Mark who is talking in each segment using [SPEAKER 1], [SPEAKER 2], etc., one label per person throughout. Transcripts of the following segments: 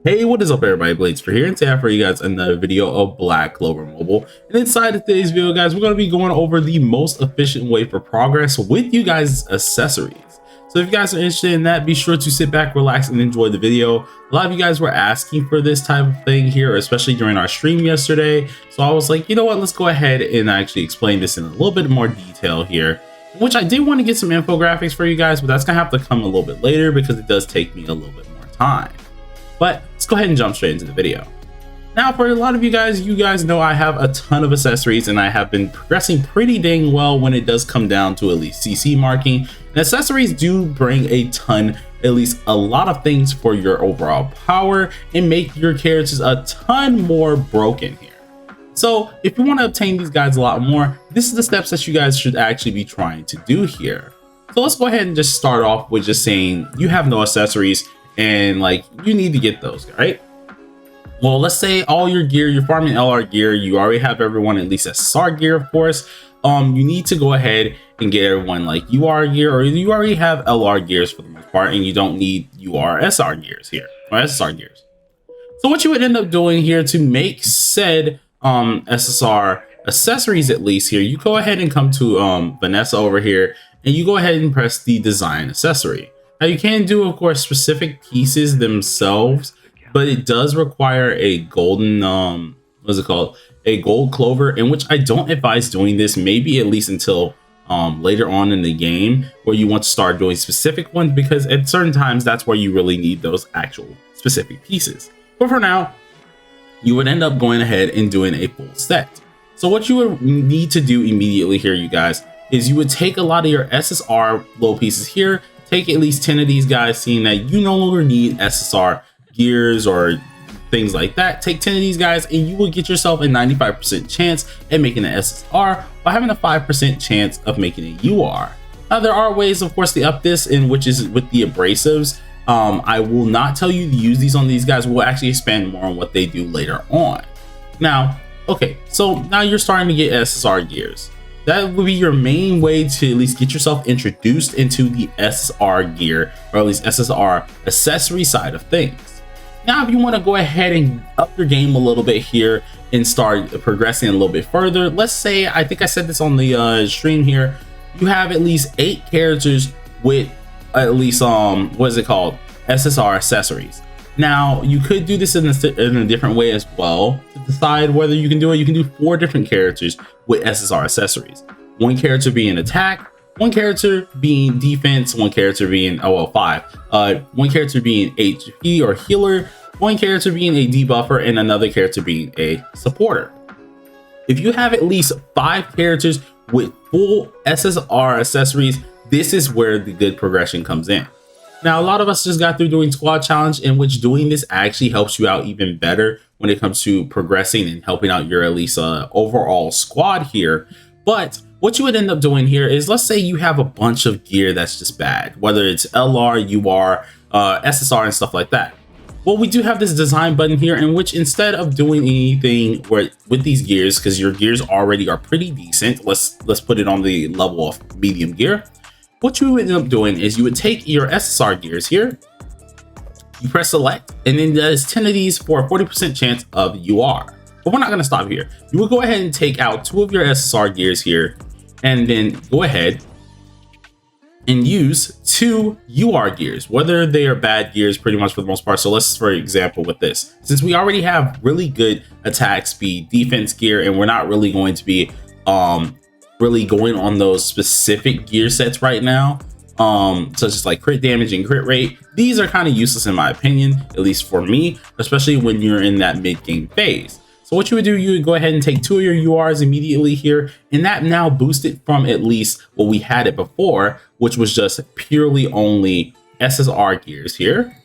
[SPEAKER 1] Hey, what is up everybody, Bladecifer here, and today I have for you guys another video of Black Clover Mobile. And inside of today's video, guys, we're going to be going over the most efficient way for progress with you guys' accessories. So if you guys are interested in that, be sure to sit back, relax, and enjoy the video. A lot of you guys were asking for this type of thing here, especially during our stream yesterday. So I was like, you know what, let's go ahead and actually explain this in a little bit more detail here. Which I did want to get some infographics for you guys, but that's going to have to come a little bit later because it does take me a little bit more time. But let's go ahead and jump straight into the video. Now, for a lot of you guys know I have a ton of accessories and I have been progressing pretty dang well when it does come down to at least CC marking. And accessories do bring a ton, at least a lot of things for your overall power and make your characters a ton more broken here. So if you want to obtain these guys a lot more, this is the steps that you guys should actually be trying to do here. So let's go ahead and just start off with just saying you have no accessories and like you need to get those, right? Well, let's say all your gear, you're farming LR gear, you already have everyone at least SR gear, of course. You need to go ahead and get everyone like UR gear, or you already have LR gears for the most part, and you don't need UR SR gears here, or SSR gears. So what you would end up doing here to make said SSR accessories, at least here, you go ahead and come to Vanessa over here, and you go ahead and press the design accessory. Now you can do, of course, specific pieces themselves, but it does require a golden, what's it called? A gold clover, in which I don't advise doing this, maybe at least until later on in the game where you want to start doing specific ones, because at certain times that's where you really need those actual specific pieces. But for now, you would end up going ahead and doing a full set. So what you would need to do immediately here, you guys, is you would take a lot of your SSR little pieces here, take at least 10 of these guys, seeing that you no longer need SSR gears or things like that. Take 10 of these guys and you will get yourself a 95% chance at making an SSR by having a 5% chance of making a UR. Now there are ways, of course, to up this, in which is with the abrasives. I will not tell you to use these on these guys. We'll actually expand more on what they do later on. Now, okay, so now you're starting to get SSR gears. That would be your main way to at least get yourself introduced into the SSR gear, or at least SSR accessory side of things. Now, if you want to go ahead and up your game a little bit here and start progressing a little bit further, let's say, I think I said this on the stream here, you have at least 8 characters with at least, what is it called? SSR accessories. Now, you could do this in a different way as well to decide whether you can do it. You can do 4 different characters with SSR accessories. 1 character being attack, 1 character being defense, 1 character being, 5. 1 character being HP or healer, 1 character being a debuffer, and another character being a supporter. If you have at least 5 characters with full SSR accessories, this is where the good progression comes in. Now, a lot of us just got through doing squad challenge, in which doing this actually helps you out even better when it comes to progressing and helping out your at least overall squad here. But what you would end up doing here is, let's say you have a bunch of gear that's just bad, whether it's LR, UR, SSR, and stuff like that. Well, we do have this design button here, in which instead of doing anything with these gears, because your gears already are pretty decent, let's put it on the level of medium gear. What you would end up doing is you would take your SSR gears here, you press select, and then there's 10 of these for a 40% chance of UR. But we're not going to stop here. You will go ahead and take out 2 of your SSR gears here, and then go ahead and use 2 UR gears, whether they are bad gears pretty much for the most part. So let's, for example, with this, since we already have really good attack speed, defense gear, and we're not really going to be really going on those specific gear sets right now, such as like crit damage and crit rate. These are kind of useless in my opinion, at least for me, especially when you're in that mid-game phase. So what you would do, you would go ahead and take 2 of your URs immediately here, and that now boosted from at least what we had it before, which was just purely only SSR gears here,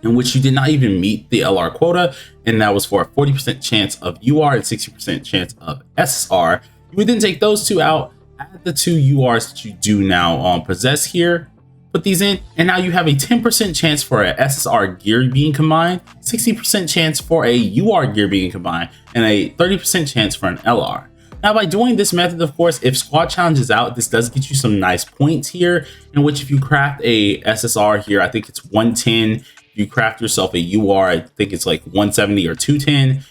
[SPEAKER 1] in which you did not even meet the LR quota, and that was for a 40% chance of UR and 60% chance of SSR. You would then take those 2 out, add the 2 URs that you do now possess here, put these in, and now you have a 10% chance for a SSR gear being combined, 60% chance for a UR gear being combined, and a 30% chance for an LR. Now, by doing this method, of course, if squad challenge is out, this does get you some nice points here, in which if you craft a SSR here, I think it's 110 you craft yourself a UR. I think it's like 170 or 210.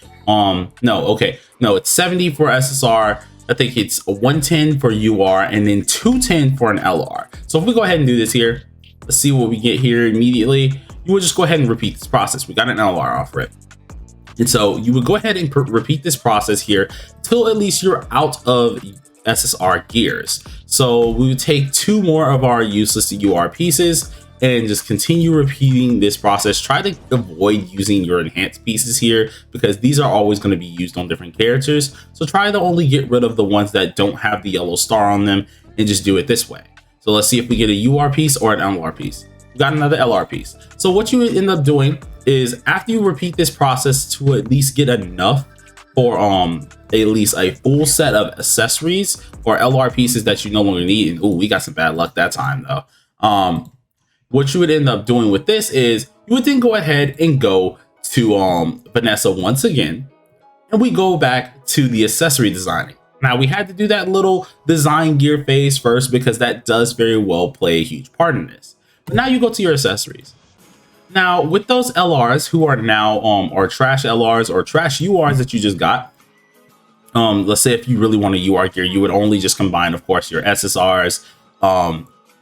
[SPEAKER 1] No, okay, no, it's 70 for SSR. I think it's 110 for UR and then 210 for an LR. So if we go ahead and do this here, let's see what we get here immediately. You would just go ahead and repeat this process. We got an LR off it. And so you would go ahead and repeat this process here till at least you're out of SSR gears. So we would take 2 more of our useless UR pieces and just continue repeating this process. Try to avoid using your enhanced pieces here because these are always going to be used on different characters. So try to only get rid of the ones that don't have the yellow star on them and just do it this way. So let's see if we get a UR piece or an LR piece. We got another LR piece. So what you end up doing is after you repeat this process to at least get enough for at least a full set of accessories or LR pieces that you no longer need. And ooh, we got some bad luck that time though. What you would end up doing with this is you would then go ahead and go to Vanessa once again, and we go back to the accessory designing. Now we had to do that little design gear phase first because that does very well play a huge part in this. But now you go to your accessories. Now with those LRs who are now or trash LRs or trash URs that you just got, let's say if you really want a UR gear, you would only just combine, of course, your SSRs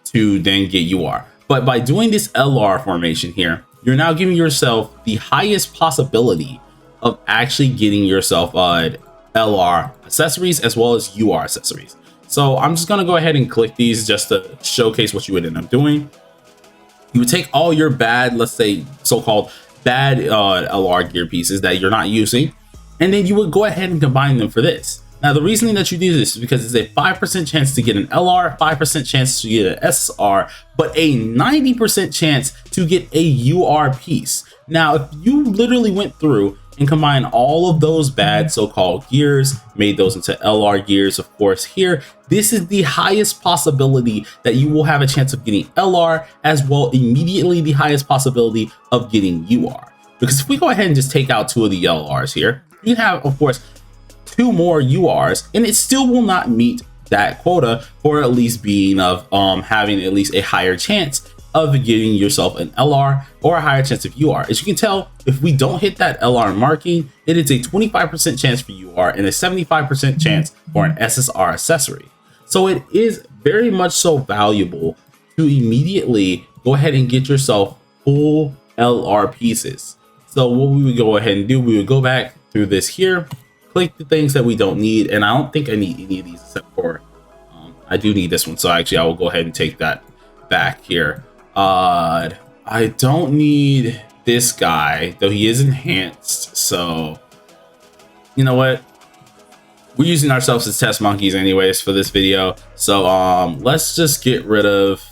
[SPEAKER 1] to then get UR. But by doing this LR formation here, you're now giving yourself the highest possibility of actually getting yourself LR accessories as well as UR accessories. So I'm just going to go ahead and click these just to showcase what you would end up doing. You would take all your bad, let's say so-called bad LR gear pieces that you're not using, and then you would go ahead and combine them for this. Now, the reasoning that you do this is because it's a 5% chance to get an LR, 5% chance to get an SSR, but a 90% chance to get a UR piece. Now, if you literally went through and combined all of those bad so-called gears, made those into LR gears, of course, here, this is the highest possibility that you will have a chance of getting LR, as well immediately the highest possibility of getting UR. Because if we go ahead and just take out 2 of the LRs here, you can have, of course, 2 more URs, and it still will not meet that quota for at least being of having at least a higher chance of getting yourself an LR or a higher chance of UR. As you can tell, if we don't hit that LR marking, it is a 25% chance for UR and a 75% chance for an SSR accessory. So it is very much so valuable to immediately go ahead and get yourself full LR pieces. So what we would go ahead and do, we would go back through this here, click the things that we don't need, and I don't think I need any of these except for I do need this one, so actually I will go ahead and take that back here. I don't need this guy, though he is enhanced, so you know what, we're using ourselves as test monkeys anyways for this video. So let's just get rid of,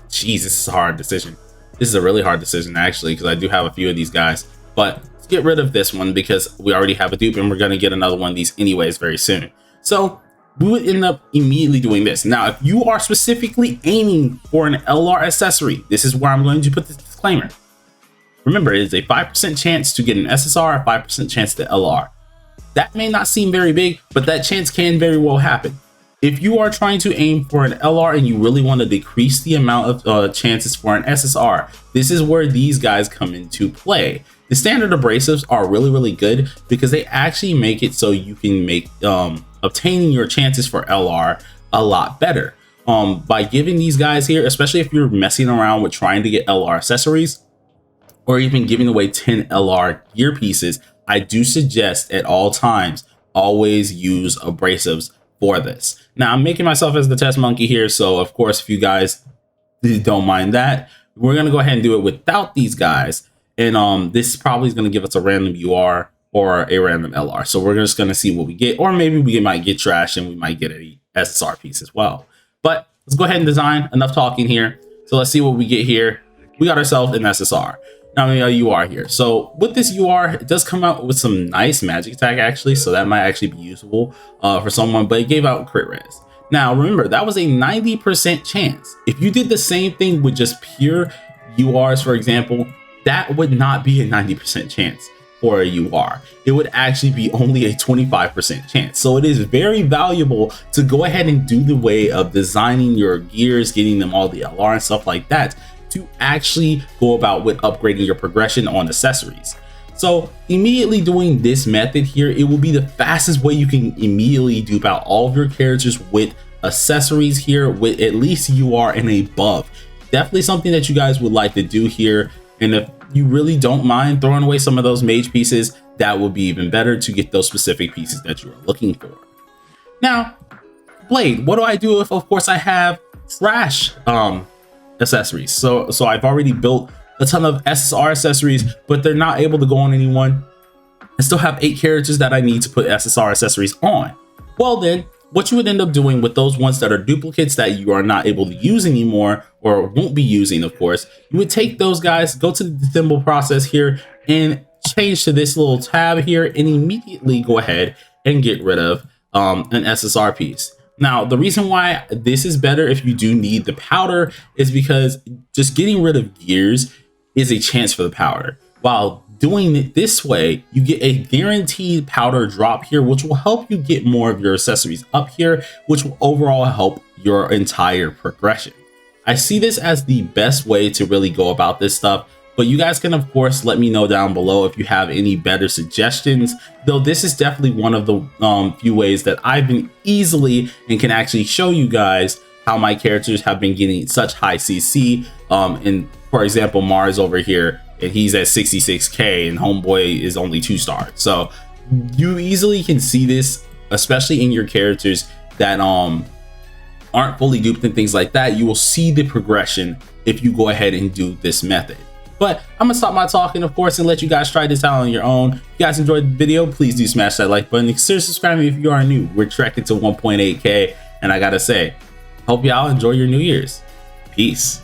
[SPEAKER 1] geez, this is a hard decision. This is a really hard decision actually, because I do have a few of these guys, but let's get rid of this one because we already have a dupe and we're going to get another one of these anyways very soon. So we would end up immediately doing this. Now, if you are specifically aiming for an LR accessory, this is where I'm going to put this disclaimer. Remember, it is a 5% chance to get an SSR, a 5% chance to LR. That may not seem very big, but that chance can very well happen. If you are trying to aim for an LR and you really want to decrease the amount of chances for an SSR, this is where these guys come into play. The standard abrasives are really, really good because they actually make it so you can make obtaining your chances for LR a lot better. By giving these guys here, especially if you're messing around with trying to get LR accessories or even giving away 10 LR gear pieces, I do suggest at all times always use abrasives for this. Now I'm making myself as the test monkey here, so of course if you guys don't mind that, we're gonna go ahead and do it without these guys, and this probably is gonna give us a random UR or a random LR. So we're just gonna see what we get, or maybe we might get trash and we might get a SSR piece as well. But let's go ahead and design. Enough talking here. So let's see what we get here. We got ourselves an SSR. Now we got a UR here. So with this UR, it does come out with some nice magic attack actually, so that might actually be usable for someone, but it gave out crit res. Now remember, that was a 90% chance. If you did the same thing with just pure URs, for example, that would not be a 90% chance for a UR. It would actually be only a 25% chance. So it is very valuable to go ahead and do the way of designing your gears, getting them all the LR and stuff like that, to actually go about with upgrading your progression on accessories. So immediately doing this method here, it will be the fastest way you can immediately dupe out all of your characters with accessories here with at least UR and above. Definitely something that you guys would like to do here. And if you really don't mind throwing away some of those mage pieces, that will be even better to get those specific pieces that you are looking for. Now, Blade, what do I do if, of course, I have trash accessories? So I've already built a ton of SSR accessories, but they're not able to go on anyone. I still have 8 characters that I need to put SSR accessories on. Well then, what you would end up doing with those ones that are duplicates that you are not able to use anymore, or won't be using, of course, you would take those guys, go to the disassemble process here, and change to this little tab here, and immediately go ahead and get rid of an SSR piece. Now, the reason why this is better if you do need the powder is because just getting rid of gears is a chance for the powder. While doing it this way, you get a guaranteed powder drop here, which will help you get more of your accessories up here, which will overall help your entire progression. I see this as the best way to really go about this stuff, but you guys can, of course, let me know down below if you have any better suggestions, though this is definitely one of the few ways that I've been easily and can actually show you guys how my characters have been getting such high CC. And for example, Mars over here, and he's at 66k, and Homeboy is only 2 stars. So you easily can see this, especially in your characters that aren't fully duped and things like that. You will see the progression if you go ahead and do this method. But I'm gonna stop my talking, of course, and let you guys try this out on your own. If you guys enjoyed the video, please do smash that like button. Consider subscribing if you are new. We're tracking to 1.8k, and I gotta say, hope y'all enjoy your New Year's. Peace.